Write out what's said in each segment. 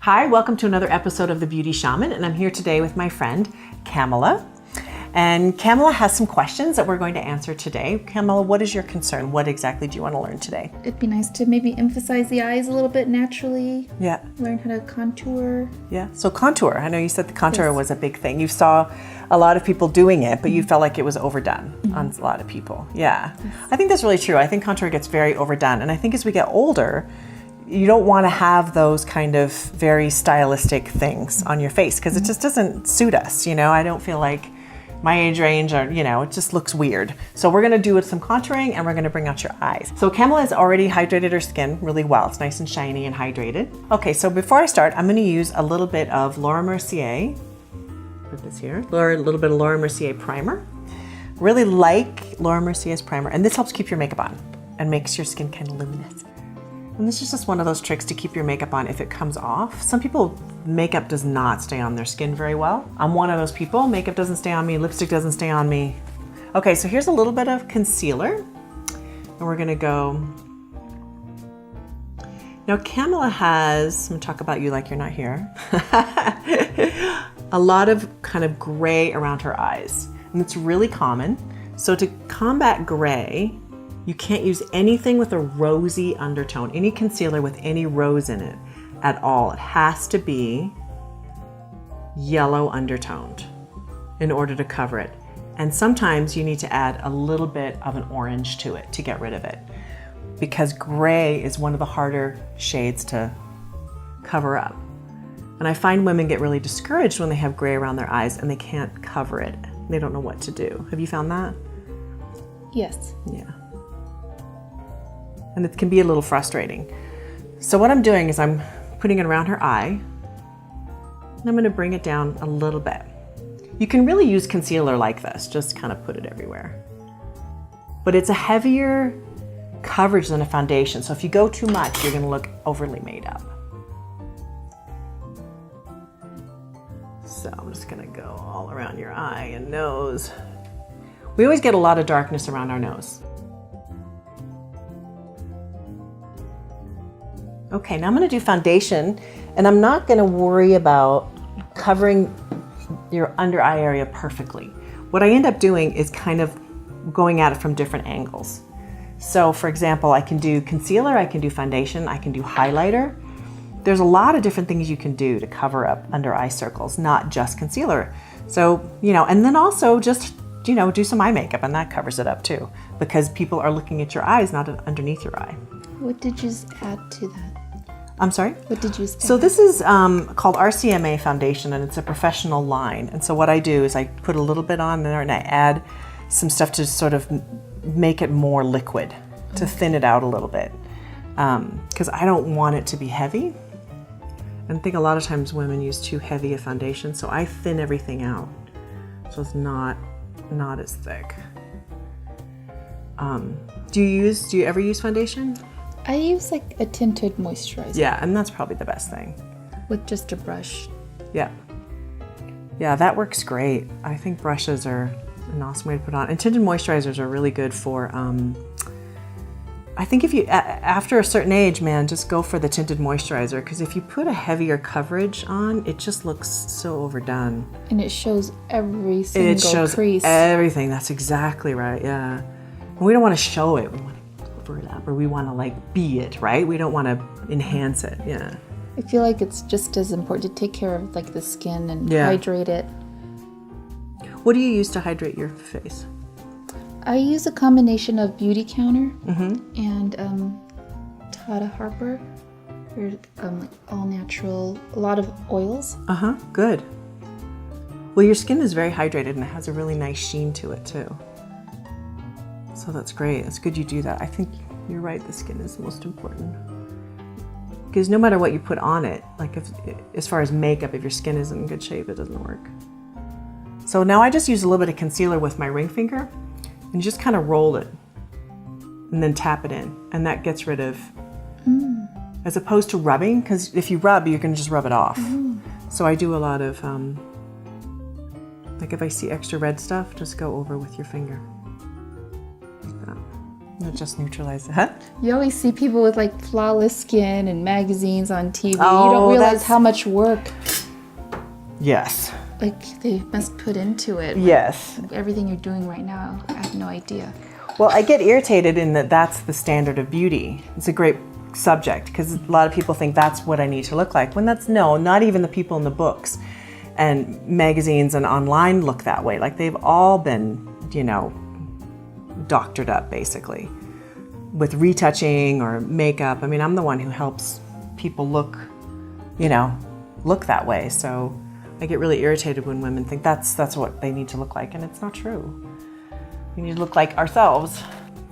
Hi, welcome to another episode of the Beauty Shaman, and I'm here today with my friend Kamala. And Kamala has some questions that we're going to answer today. Kamala, what is your concern? What exactly do you want to learn today? It'd be nice to maybe emphasize the eyes a little bit naturally. Yeah. Learn how to contour. Yeah. So contour. I know you said the contour was a big thing. You saw a lot of people doing it, but you felt like it was overdone on a lot of people. Yeah. Yes. I think that's really true. I think contour gets very overdone. And I think as we get older, you don't want to have those kind of very stylistic things on your face because it just doesn't suit us. You know, I don't feel like my age range or, it just looks weird. So we're going to do some contouring and we're going to bring out your eyes. So Kamala has already hydrated her skin really well. It's nice and shiny and hydrated. Okay, so before I start, I'm going to use a little bit of Laura Mercier. Put this here. A little bit of Laura Mercier primer. Really like Laura Mercier's primer. And this helps keep your makeup on and makes your skin kind of luminous. And this is just one of those tricks to keep your makeup on if it comes off. Some people, makeup does not stay on their skin very well. I'm one of those people. Makeup doesn't stay on me, lipstick doesn't stay on me. Okay, so here's a little bit of concealer. And we're gonna go. Now Kamala has, I'm gonna talk about you like you're not here. A lot of kind of gray around her eyes. And it's really common. So to combat gray, you can't use anything with a rosy undertone, any concealer with any rose in it at all. It has to be yellow undertoned in order to cover it. And sometimes you need to add a little bit of an orange to it to get rid of it, because gray is one of the harder shades to cover up. And I find women get really discouraged when they have gray around their eyes and they can't cover it. They don't know what to do. Have you found that? Yes. Yeah. And it can be a little frustrating. So what I'm doing is I'm putting it around her eye, and I'm going to bring it down a little bit. You can really use concealer like this, just kind of put it everywhere. But it's a heavier coverage than a foundation, so if you go too much, you're going to look overly made up. So I'm just going to go all around your eye and nose. We always get a lot of darkness around our nose. Okay, now I'm going to do foundation, and I'm not going to worry about covering your under eye area perfectly. What I end up doing is kind of going at it from different angles. So for example, I can do concealer, I can do foundation, I can do highlighter. There's a lot of different things you can do to cover up under eye circles, not just concealer. So, and then also just, do some eye makeup, and that covers it up too, because people are looking at your eyes, not underneath your eye. What did you add to that? I'm sorry? What did you add? So this is called RCMA foundation, and it's a professional line. And so what I do is I put a little bit on there and I add some stuff to sort of make it more liquid, to thin it out a little bit. Because I don't want it to be heavy. And I think a lot of times women use too heavy a foundation, so I thin everything out. So it's not as thick. Do you ever use foundation? I use like a tinted moisturizer. Yeah, and that's probably the best thing. With just a brush. Yeah. Yeah, that works great. I think brushes are an awesome way to put on. And tinted moisturizers are really good for, I think if you, after a certain age, man, just go for the tinted moisturizer, because if you put a heavier coverage on, it just looks so overdone. And it shows every single crease. It shows everything. That's exactly right, yeah. And we don't want to show it. We want to cover it up, or we want to like be it, right? We don't want to enhance it, yeah. I feel like it's just as important to take care of like the skin and hydrate it. What do you use to hydrate your face? I use a combination of Beauty Counter and Tata Harper. They're like all natural, a lot of oils. Good. Well, your skin is very hydrated and it has a really nice sheen to it too. So that's great. It's good you do that. I think you're right, the skin is the most important. Because no matter what you put on it, like as far as makeup, if your skin isn't in good shape, it doesn't work. So now I just use a little bit of concealer with my ring finger and just kind of roll it and then tap it in. And that gets rid of, as opposed to rubbing, because if you rub, you're going to just rub it off. So I do a lot of, like if I see extra red stuff, just go over with your finger. Like that. It just neutralizes it. Huh? You always see people with like flawless skin and magazines on TV. Oh, you don't realize that's- how much work Yes. like they must put into it. Yes. Everything you're doing right now, I have no idea. Well, I get irritated in that that's the standard of beauty. It's a great subject because a lot of people think that's what I need to look like, when that's no, not even the people in the books and magazines and online look that way. Like they've all been, you know, doctored up basically with retouching or makeup. I mean, I'm the one who helps people look, you know, look that way. So I get really irritated when women think that's what they need to look like, and it's not true. We need to look like ourselves.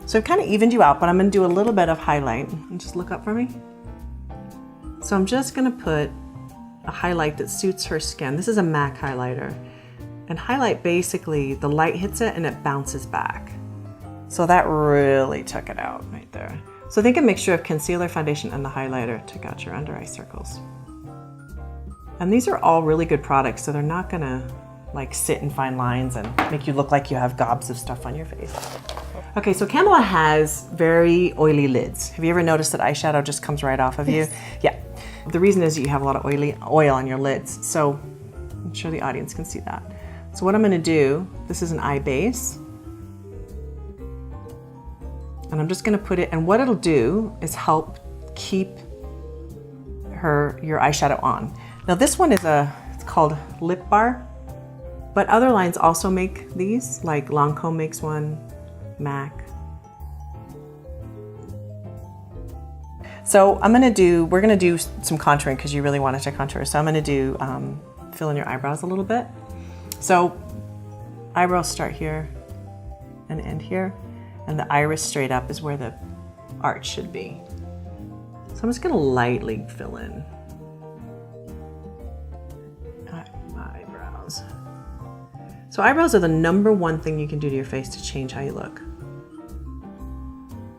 So I've kind of evened you out, but I'm gonna do a little bit of highlight. And just look up for me. So I'm just gonna put a highlight that suits her skin. This is a MAC highlighter. And highlight, basically, the light hits it and it bounces back. So that really took it out right there. So I think a mixture of concealer, foundation, and the highlighter took out your under eye circles. And these are all really good products, so they're not gonna like sit in fine lines and make you look like you have gobs of stuff on your face. Okay, so Kamala has very oily lids. Have you ever noticed that eyeshadow just comes right off of you? Yeah. The reason is that you have a lot of oil on your lids. So I'm sure the audience can see that. So what I'm gonna do, this is an eye base. And I'm just gonna put it, and what it'll do is help keep your eyeshadow on. Now this one is it's called Lip Bar, but other lines also make these, like Lancome makes one, MAC. So we're gonna do some contouring because you really wanted to contour. So I'm gonna do, fill in your eyebrows a little bit. So eyebrows start here and end here, and the iris straight up is where the arch should be. So I'm just gonna lightly fill in my eyebrows. So eyebrows are the #1 thing you can do to your face to change how you look.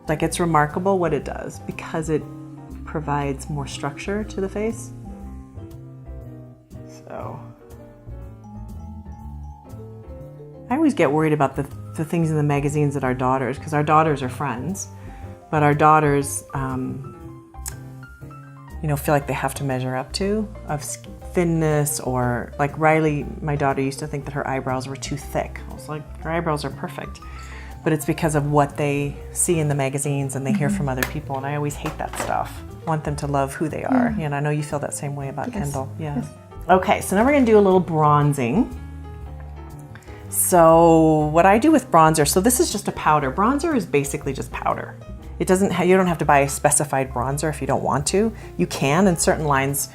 Like, it's remarkable what it does because it provides more structure to the face. So I always get worried about the things in the magazines that our daughters, because our daughters are friends, but our daughters, you know, feel like they have to measure up to, of thinness, or like Riley, my daughter, used to think that her eyebrows were too thick. I was like, her eyebrows are perfect. But it's because of what they see in the magazines and they hear from other people, and I always hate that stuff. I want them to love who they are. And I know you feel that same way about Kendall. Yeah. Yes. Okay, so now we're gonna do a little bronzing. So what I do with bronzer, so this is just a powder. Bronzer is basically just powder. It doesn't, you don't have to buy a specified bronzer if you don't want to. You can, and certain lines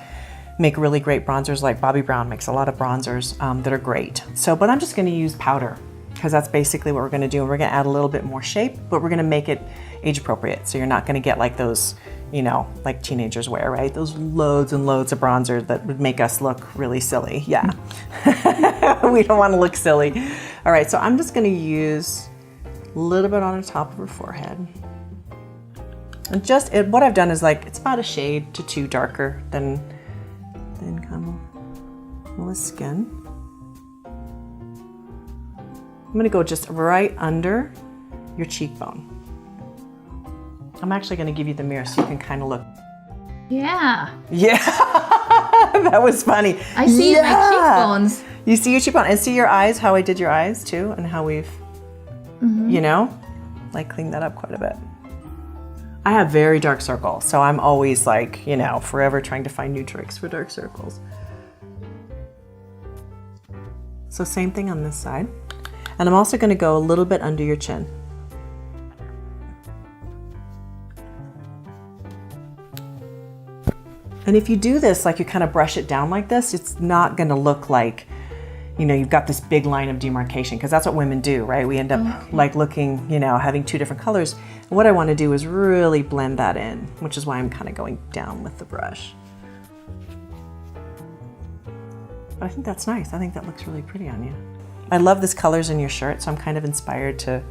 make really great bronzers, like Bobbi Brown makes a lot of bronzers that are great. So, but I'm just gonna use powder because that's basically what we're gonna do. And we're gonna add a little bit more shape, but we're gonna make it age appropriate. So you're not gonna get like those, you know, like teenagers wear, right? Those loads and loads of bronzer that would make us look really silly. Yeah, we don't wanna look silly. All right, so I'm just gonna use a little bit on the top of her forehead. And just, what I've done is like, it's about a shade to 2 darker than Kamala's skin. I'm gonna go just right under your cheekbone. I'm actually gonna give you the mirror so you can kind of look. Yeah. Yeah, that was funny. I see my cheekbones. You see your cheekbone, and see your eyes, how I did your eyes too, and how we've, you know, like cleaned that up quite a bit. I have very dark circles, so I'm always like, you know, forever trying to find new tricks for dark circles. So same thing on this side. And I'm also gonna go a little bit under your chin. And if you do this, like you kind of brush it down like this, it's not gonna look like, you know, you've got this big line of demarcation, because that's what women do, right? We end up like looking, you know, having 2 different colors. And what I want to do is really blend that in, which is why I'm kind of going down with the brush. But I think that's nice. I think that looks really pretty on you. I love this colors in your shirt, so I'm kind of inspired to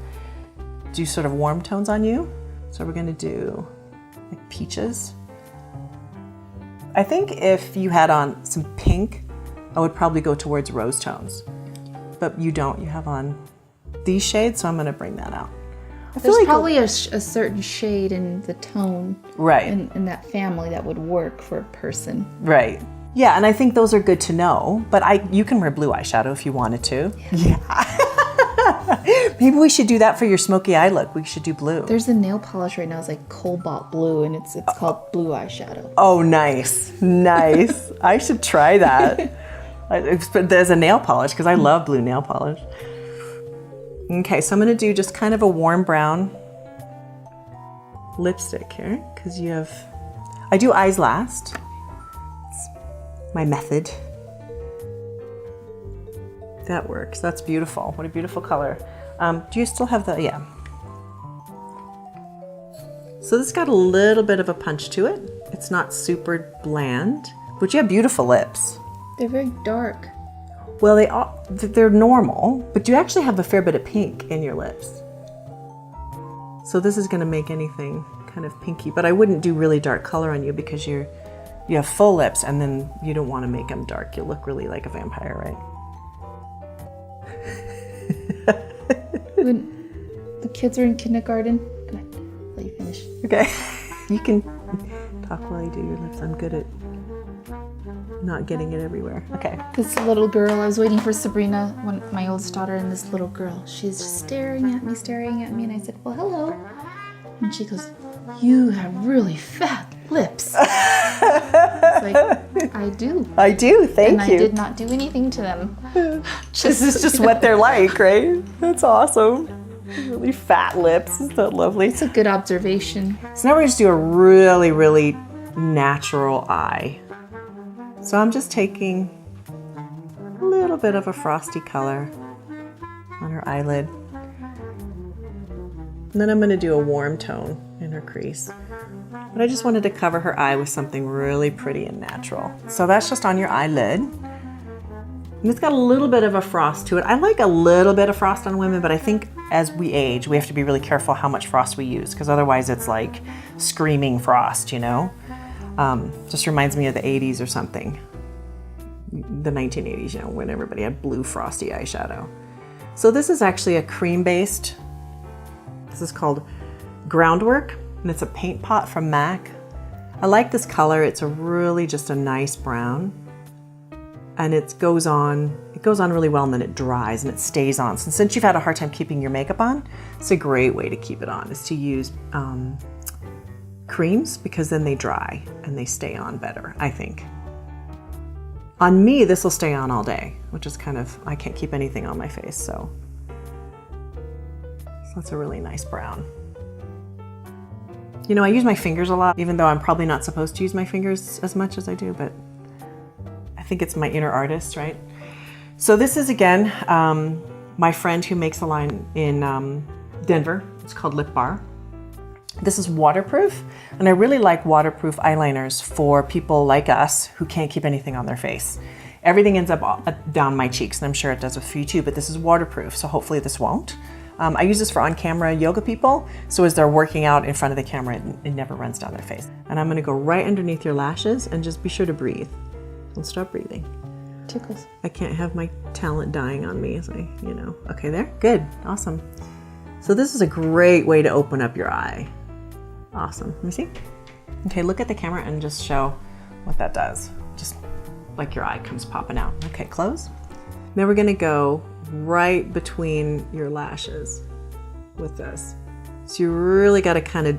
do sort of warm tones on you. So we're gonna do like peaches. I think if you had on some pink, I would probably go towards rose tones, but you don't. You have on these shades, so I'm gonna bring that out. I feel There's like probably a certain shade in the tone right. in that family that would work for a person. Right. Yeah, and I think those are good to know, but you can wear blue eyeshadow if you wanted to. Yeah. Maybe we should do that for your smoky eye look. We should do blue. There's a nail polish right now. It's like cobalt blue, and it's called blue eyeshadow. Oh, nice. Nice. I should try that. There's a nail polish because I love blue nail polish. Okay, so I'm going to do just kind of a warm brown lipstick here because I do eyes last. It's my method. That works. That's beautiful. What a beautiful color. Do you still have yeah. So this got a little bit of a punch to it. It's not super bland, but you have beautiful lips. They're very dark. Well, they're normal, but you actually have a fair bit of pink in your lips. So this is going to make anything kind of pinky, but I wouldn't do really dark color on you because you have full lips and then you don't want to make them dark. You'll look really like a vampire, right? When the kids are in kindergarten, go ahead, let you finish. Okay. You can talk while I do your lips. I'm good at not getting it everywhere. Okay. This little girl, I was waiting for Sabrina, my oldest daughter, and this little girl, she's just staring at me, and I said, well, hello. And she goes, you have really fat lips. It's like, I do. I do, thank you. And I did not do anything to them. This is just what they're like, right? That's awesome. Really fat lips, isn't that lovely? It's a good observation. So now we're going to do a really, really natural eye. So I'm just taking a little bit of a frosty color on her eyelid. And then I'm going to do a warm tone in her crease. But I just wanted to cover her eye with something really pretty and natural. So that's just on your eyelid. And it's got a little bit of a frost to it. I like a little bit of frost on women, but I think as we age, we have to be really careful how much frost we use because otherwise it's like screaming frost, you know? Just reminds me of the 80s or something. The 1980s, you know, when everybody had blue frosty eyeshadow. So this is actually a cream-based, this is called Groundwork, and it's a paint pot from MAC. I like this color. It's really just a nice brown. And it goes on really well and then it dries and it stays on. So since you've had a hard time keeping your makeup on, it's a great way to keep it on is to use creams because then they dry and they stay on better, I think. On me, this will stay on all day, which is I can't keep anything on my face, so that's a really nice brown. You know, I use my fingers a lot, even though I'm probably not supposed to use my fingers as much as I do, but I think it's my inner artist, right? So this is, again, my friend who makes a line in Denver. It's called Lip Bar. This is waterproof, and I really like waterproof eyeliners for people like us who can't keep anything on their face. Everything ends up down my cheeks, and I'm sure it does with you too, but this is waterproof, so hopefully this won't. I use this for on-camera yoga people, so as they're working out in front of the camera, it never runs down their face. And I'm gonna go right underneath your lashes and just be sure to breathe. Don't stop breathing. Tickles. I can't have my talent dying on me, as okay, there, good, awesome. So this is a great way to open up your eye. Awesome, let me see. Okay, look at the camera and just show what that does. Just like your eye comes popping out. Okay, close. Now we're gonna go right between your lashes with this. So you really gotta kind of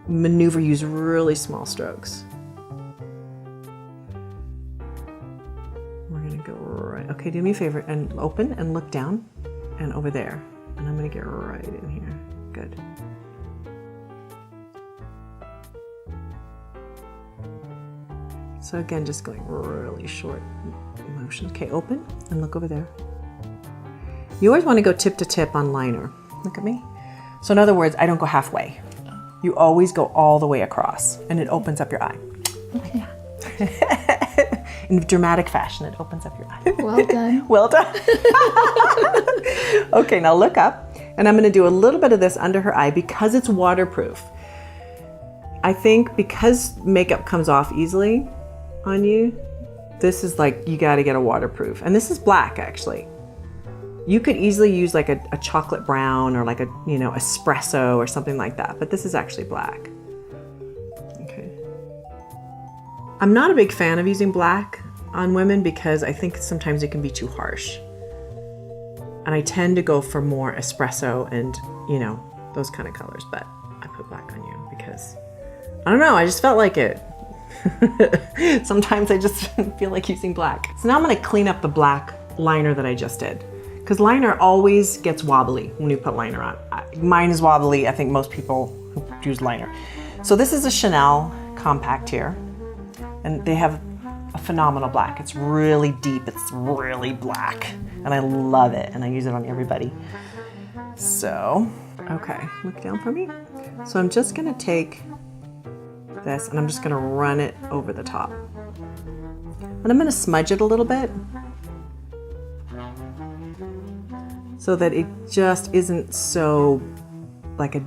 maneuver, use really small strokes. We're gonna go right, okay, do me a favor and open and look down and over there. And I'm gonna get right in here, good. So again, just going really short motions. Okay, open and look over there. You always want to go tip to tip on liner. Look at me. So in other words, I don't go halfway. You always go all the way across and it opens up your eye. Okay. In dramatic fashion, it opens up your eye. Well done. Well done. Okay, now look up and I'm going to do a little bit of this under her eye because it's waterproof. I think because makeup comes off easily on you, this is like, you got to get a waterproof. And this is black actually. You could easily use like a chocolate brown or like a, you know, espresso or something like that, but this is actually black. Okay. I'm not a big fan of using black on women because I think sometimes it can be too harsh. And I tend to go for more espresso and, you know, those kind of colors, but I put black on you because, I don't know, I just felt like it. Sometimes I just feel like using black. So now I'm gonna clean up the black liner that I just did. Because liner always gets wobbly when you put liner on. Mine is wobbly, I think most people use liner. So this is a Chanel compact here. And they have a phenomenal black. It's really deep, it's really black. And I love it, and I use it on everybody. So, okay, look down for me. So I'm just gonna take this and I'm just gonna run it over the top. And I'm gonna smudge it a little bit so that it just isn't so like a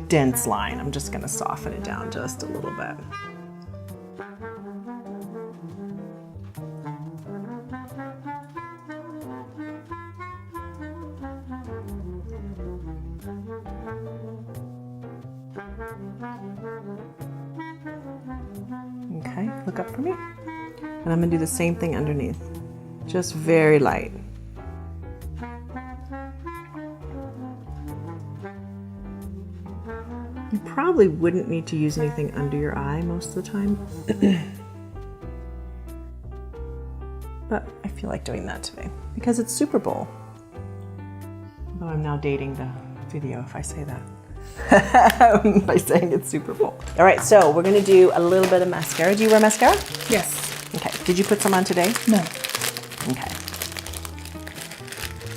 dense line. I'm just gonna soften it down just a little bit. Okay, look up for me. And I'm gonna do the same thing underneath. Just very light. You probably wouldn't need to use anything under your eye most of the time. But I feel like doing that today because it's Super Bowl. Although I'm now dating the video if I say that. By saying it's Super Bowl. All right, so we're gonna do a little bit of mascara. Do you wear mascara? Yes. Okay, did you put some on today? No. Okay.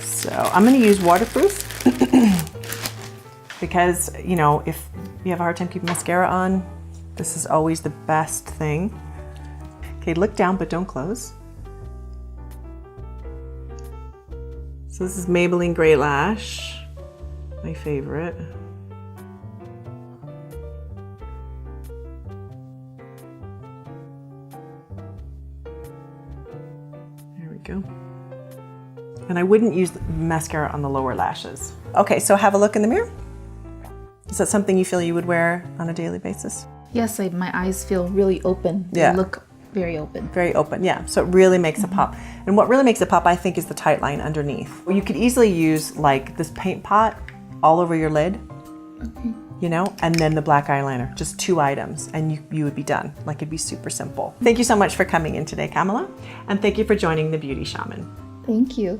So I'm gonna use waterproof because, you know, if you have a hard time keeping mascara on, this is always the best thing. Okay, look down, but don't close. So this is Maybelline Gray Lash, my favorite. Go. And I wouldn't use mascara on the lower lashes. Okay, so have a look in the mirror. Is that something you feel you would wear on a daily basis? Yes, my eyes feel really open. Yeah. They look very open. Very open, yeah. So it really makes it pop. And what really makes it pop, I think, is the tight line underneath. You could easily use like this paint pot all over your lid. Okay. You know, and then the black eyeliner, just 2 items, and you would be done. Like, it'd be super simple. Thank you so much for coming in today, Kamala, and thank you for joining the Beauty Shaman. Thank you.